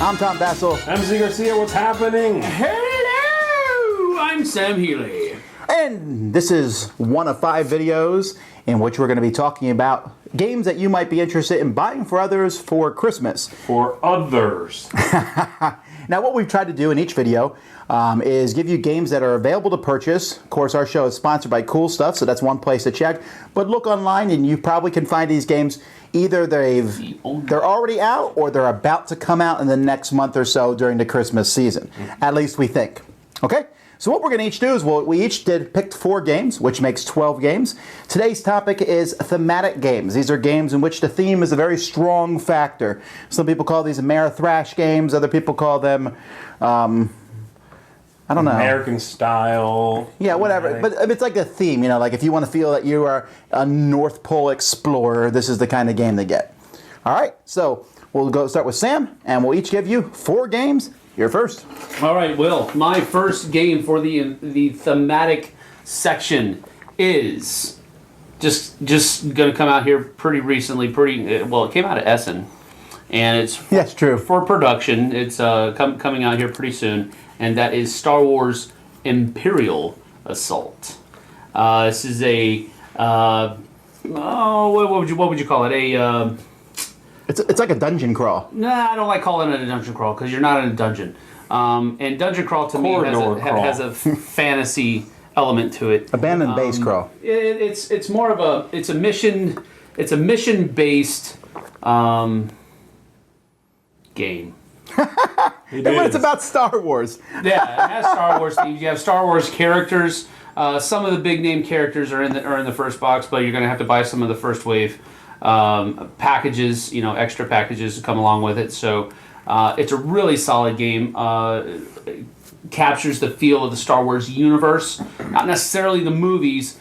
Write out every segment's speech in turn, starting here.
I'm Tom Vasel. I'm Zee Garcia. What's happening? Hello! I'm Sam Healey. And this is one of 5 videos in which we're going to be talking about games that you might be interested in buying for others for Christmas. For others. Now, what we've tried to do in each video is give you games that are available to purchase. Of course, our show is sponsored by Cool Stuff, so that's one place to check. But look online and you probably can find these games. Either they're already out or they're about to come out in the next month or so during the Christmas season. At least we think. Okay? So what we're going to each do is we each picked 4 games, which makes 12 games. Today's topic is thematic games. These are games in which the theme is a very strong factor. Some people call these Amerithrash games. Other people call them, I don't know. American style. Yeah, whatever. But it's like a theme, you know, like if you want to feel that you are a North Pole explorer, this is the kind of game to get. All right, so we'll go start with Sam, and we'll each give you 4 games. You're first. All right, Will. My first game for the thematic section is just going to come out here pretty recently. It came out of Essen, and it's true for production. It's coming out here pretty soon, and that is Star Wars Imperial Assault. This is a what would you call it? It's like a dungeon crawl. Nah, I don't like calling it a dungeon crawl because you're not in a dungeon. And dungeon crawl to me has a fantasy element to it. Abandoned base crawl. It's more of a mission based game. But it's about Star Wars. Yeah, it has Star Wars themes. You have Star Wars characters. Some of the big name characters are in the first box, but you're going to have to buy some of the first wave packages, extra packages to come along with it. So it's a really solid game. It captures the feel of the Star Wars universe, not necessarily the movies,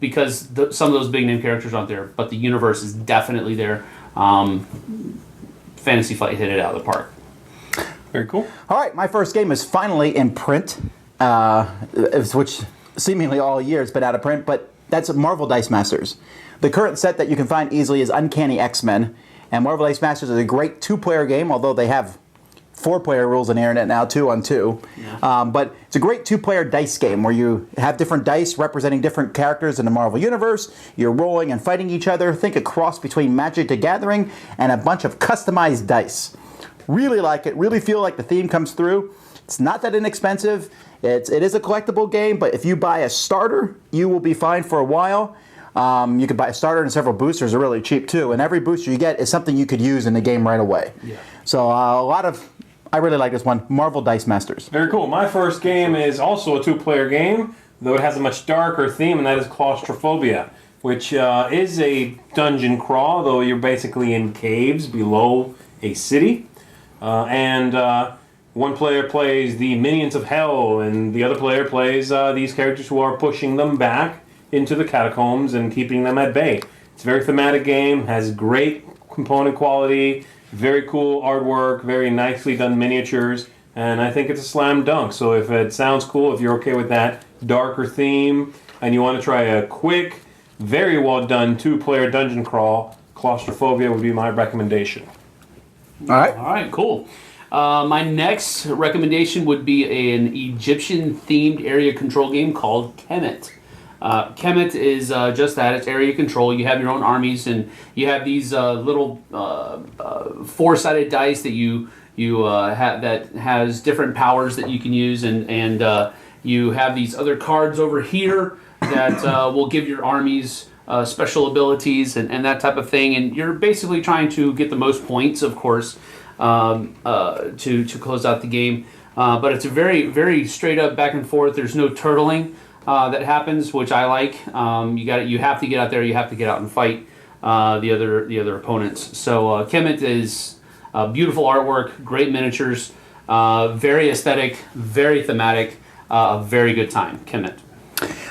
because some of those big name characters aren't there, but the universe is definitely there. Fantasy Flight hit it out of the park. Very cool. All right, my first game is finally in print, which seemingly all year it's been out of print, but that's Marvel Dice Masters. The current set that you can find easily is Uncanny X-Men, and Marvel Dice Masters is a great 2-player game, although they have 4-player rules on the internet now, 2-on-2. Yeah. But it's a great 2-player dice game where you have different dice representing different characters in the Marvel Universe. You're rolling and fighting each other. Think a cross between Magic the Gathering and a bunch of customized dice. Really like it. Really feel like the theme comes through. It's not that inexpensive. It is a collectible game, but if you buy a starter, you will be fine for a while. You could buy a starter and several boosters are really cheap too, and every booster you get is something you could use in the game right away. Yeah. So I really like this one, Marvel Dice Masters. Very cool. My first game is also a 2-player game, though it has a much darker theme, and that is Claustrophobia, which is a dungeon crawl, though you're basically in caves below a city. One player plays the minions of hell, and the other player plays these characters who are pushing them back into the catacombs and keeping them at bay. It's a very thematic game, has great component quality, very cool artwork, very nicely done miniatures, and I think it's a slam dunk. So if it sounds cool, if you're okay with that darker theme, and you want to try a quick, very well done 2-player dungeon crawl, Claustrophobia would be my recommendation. All right, cool. My next recommendation would be an Egyptian-themed area control game called Kemet. Kemet is just that. It's area control. You have your own armies, and you have these little 4-sided dice that you have that has different powers that you can use, and you have these other cards over here that will give your armies special abilities and that type of thing. And you're basically trying to get the most points, of course, to close out the game. But it's a very, very straight up back and forth. There's no turtling that happens, which I like. You have to get out there. You have to get out and fight the other opponents. So Kemet is beautiful artwork, great miniatures, very aesthetic, very thematic, a very good time. Kemet.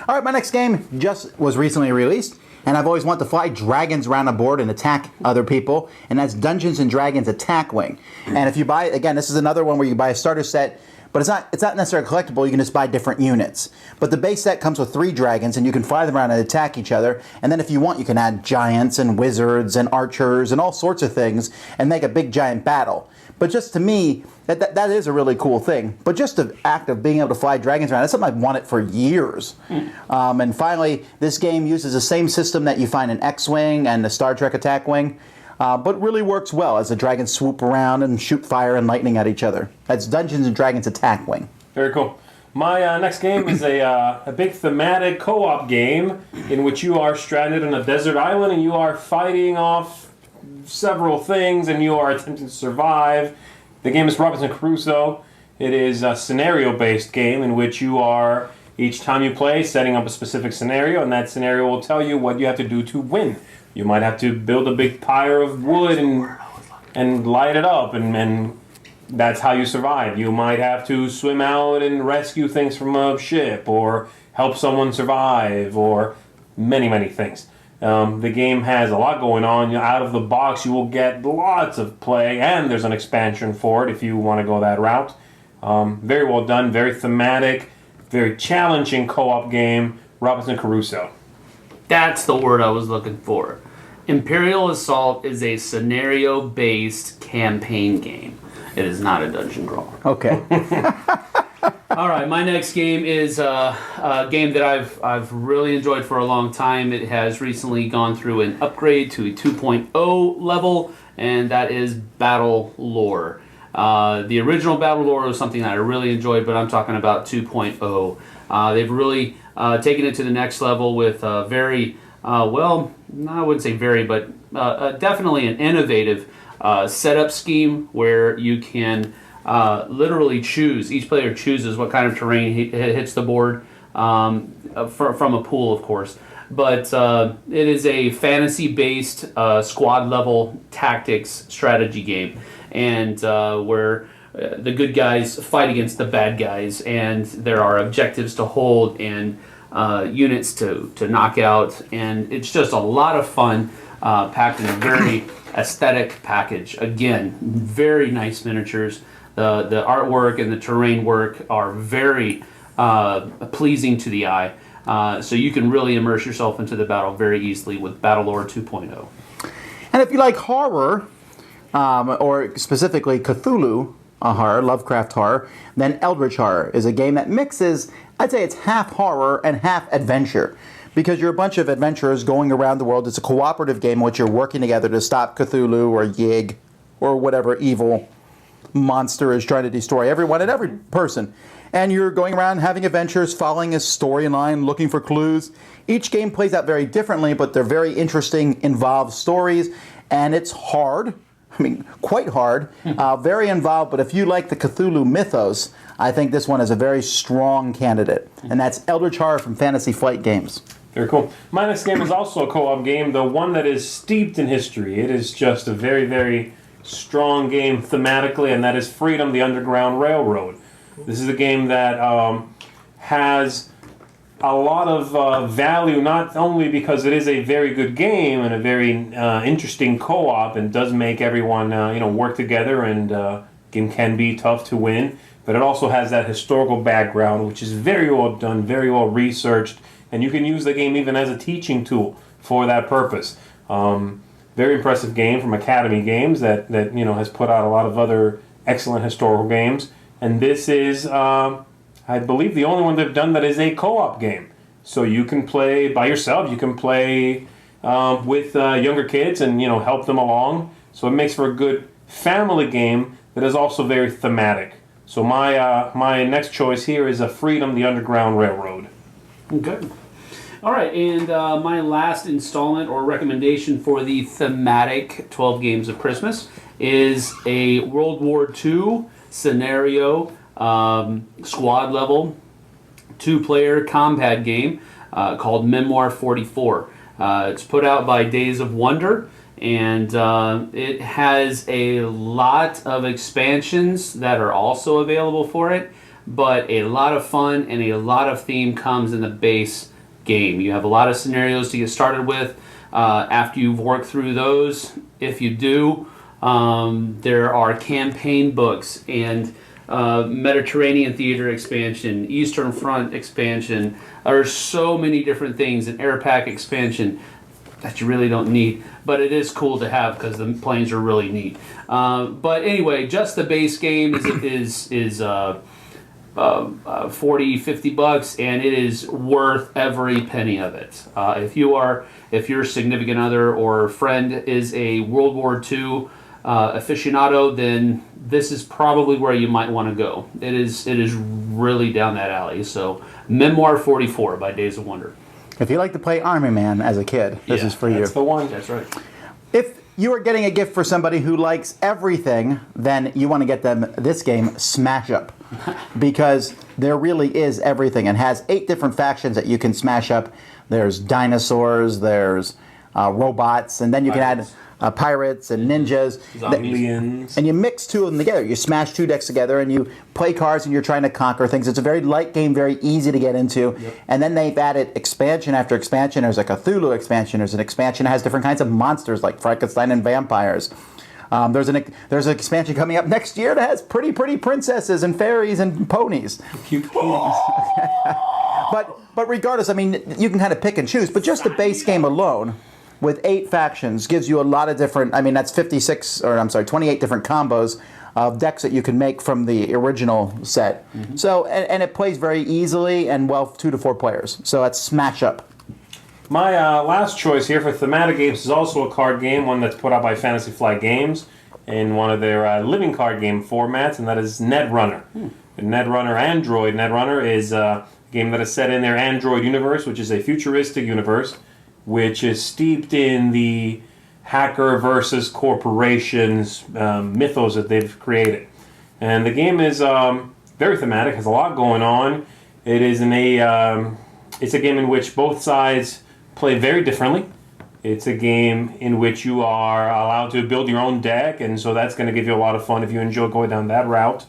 All right, my next game just was recently released, and I've always wanted to fly dragons around a board and attack other people, and that's Dungeons & Dragons Attack Wing. And if you buy, again, this is another one where you buy a starter set, but it's not necessarily collectible. You can just buy different units. But the base set comes with 3 dragons, and you can fly them around and attack each other. And then if you want, you can add giants and wizards and archers and all sorts of things and make a big giant battle. But just to me, that is a really cool thing. But just the act of being able to fly dragons around, that's something I've wanted for years. And finally, this game uses the same system that you find in X-Wing and the Star Trek Attack Wing, but really works well as the dragons swoop around and shoot fire and lightning at each other. That's Dungeons & Dragons Attack Wing. Very cool. My next game is a big thematic co-op game in which you are stranded on a desert island and you are fighting off several things and you are attempting to survive. The game is Robinson Crusoe. It is a scenario-based game in which you are, each time you play, setting up a specific scenario, and that scenario will tell you what you have to do to win. You might have to build a big pyre of wood and light it up, and that's how you survive. You might have to swim out and rescue things from a ship, or help someone survive, or many, many things. The game has a lot going on. Out of the box, you will get lots of play, and there's an expansion for it if you want to go that route. Very well done, very thematic, very challenging co-op game, Robinson Crusoe. That's the word I was looking for. Imperial Assault is a scenario-based campaign game. It is not a dungeon crawler. Okay. All right, my next game is a game that I've really enjoyed for a long time. It has recently gone through an upgrade to a 2.0 level, and that is Battle Lore. The original Battle Lore was something that I really enjoyed, but I'm talking about 2.0. They've really taken it to the next level with very, well, I wouldn't say very, but definitely an innovative setup scheme where you can literally choose, each player chooses what kind of terrain hits the board from a pool, of course. But it is a fantasy-based squad-level tactics strategy game, and where the good guys fight against the bad guys, and there are objectives to hold and units to knock out, and it's just a lot of fun, packed in a very aesthetic package. Again, very nice miniatures. The artwork and the terrain work are very pleasing to the eye. So you can really immerse yourself into the battle very easily with Battle Lore 2.0. And if you like horror, or specifically Cthulhu horror, Lovecraft horror, then Eldritch Horror is a game that mixes, I'd say it's half horror and half adventure. Because you're a bunch of adventurers going around the world. It's a cooperative game in which you're working together to stop Cthulhu or Yig or whatever evil monster is trying to destroy everyone and every person. And you're going around having adventures, following a storyline, looking for clues. Each game plays out very differently, but they're very interesting, involved stories, and it's hard. I mean, quite hard, very involved, but if you like the Cthulhu mythos, I think this one is a very strong candidate. And that's Eldritch Horror from Fantasy Flight Games. Very cool. My next game is also a co-op game, the one that is steeped in history. It is just a very, very strong game thematically, and that is Freedom, the Underground Railroad. This is a game that has a lot of value, not only because it is a very good game and a very interesting co-op and does make everyone work together, and game can be tough to win, but it also has that historical background, which is very well done, very well researched, and you can use the game even as a teaching tool for that purpose. Very impressive game from Academy Games that has put out a lot of other excellent historical games. And this is, I believe, the only one they've done that is a co-op game. So you can play by yourself. You can play with younger kids and help them along. So it makes for a good family game that is also very thematic. So my next choice here is a Freedom, the Underground Railroad. Okay. All right, and my last installment or recommendation for the thematic 12 Games of Christmas is a World War II scenario squad level 2-player combat game called Memoir 44. It's put out by Days of Wonder, and it has a lot of expansions that are also available for it, but a lot of fun and a lot of theme comes in the base game. You have a lot of scenarios to get started with. After you've worked through those, if you do, there are campaign books and Mediterranean Theater expansion, Eastern Front expansion. There's so many different things, an air pack expansion that you really don't need, but it is cool to have because the planes are really neat. But anyway, just the base game is 40-50 bucks, and it is worth every penny of it. If your significant other or friend is a World War II aficionado, then this is probably where you might want to go. It is really down that alley. So Memoir 44 by Days of Wonder. If you like to play Army Man as a kid, this is for you. That's the one. That's right. If you are getting a gift for somebody who likes everything, then you want to get them this game, Smash Up. Because there really is everything, and has 8 different factions that you can smash up. There's dinosaurs, there's robots, and then you can add pirates and ninjas. Zombies. And you mix 2 of them together. You smash 2 decks together and you play cards and you're trying to conquer things. It's a very light game, very easy to get into. Yep. And then they've added expansion after expansion. There's like a Cthulhu expansion. There's an expansion that has different kinds of monsters like Frankenstein and vampires. There's an expansion coming up next year that has pretty princesses and fairies and ponies. Cute ponies. But regardless, I mean, you can kind of pick and choose. But just the base game alone, with 8 factions, gives you a lot of different. I mean, that's 28 different combos of decks that you can make from the original set. Mm-hmm. So and it plays very easily and well, 2 to 4 players. So that's Smash Up. My last choice here for thematic games is also a card game, one that's put out by Fantasy Flight Games in one of their living card game formats, and that is Netrunner. Netrunner Android. Netrunner is a game that is set in their Android universe, which is a futuristic universe, which is steeped in the hacker versus corporations mythos that they've created. And the game is very thematic, has a lot going on. It is it's a game in which both sides play very differently. It's a game in which you are allowed to build your own deck, and so that's going to give you a lot of fun if you enjoy going down that route.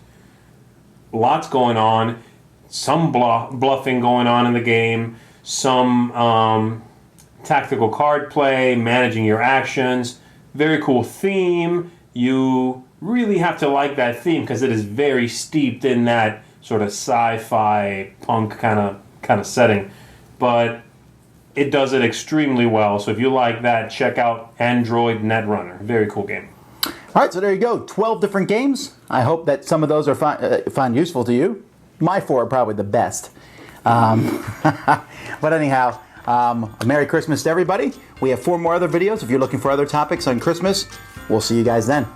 Lots going on. Some bluffing going on in the game. Some tactical card play, managing your actions. Very cool theme. You really have to like that theme because it is very steeped in that sort of sci-fi punk kind of setting. But it does it extremely well. So if you like that, check out Android Netrunner. Very cool game. All right, so there you go. 12 different games. I hope that some of those are find useful to you. My 4 are probably the best. But anyhow, Merry Christmas to everybody. We have 4 more other videos. If you're looking for other topics on Christmas, we'll see you guys then.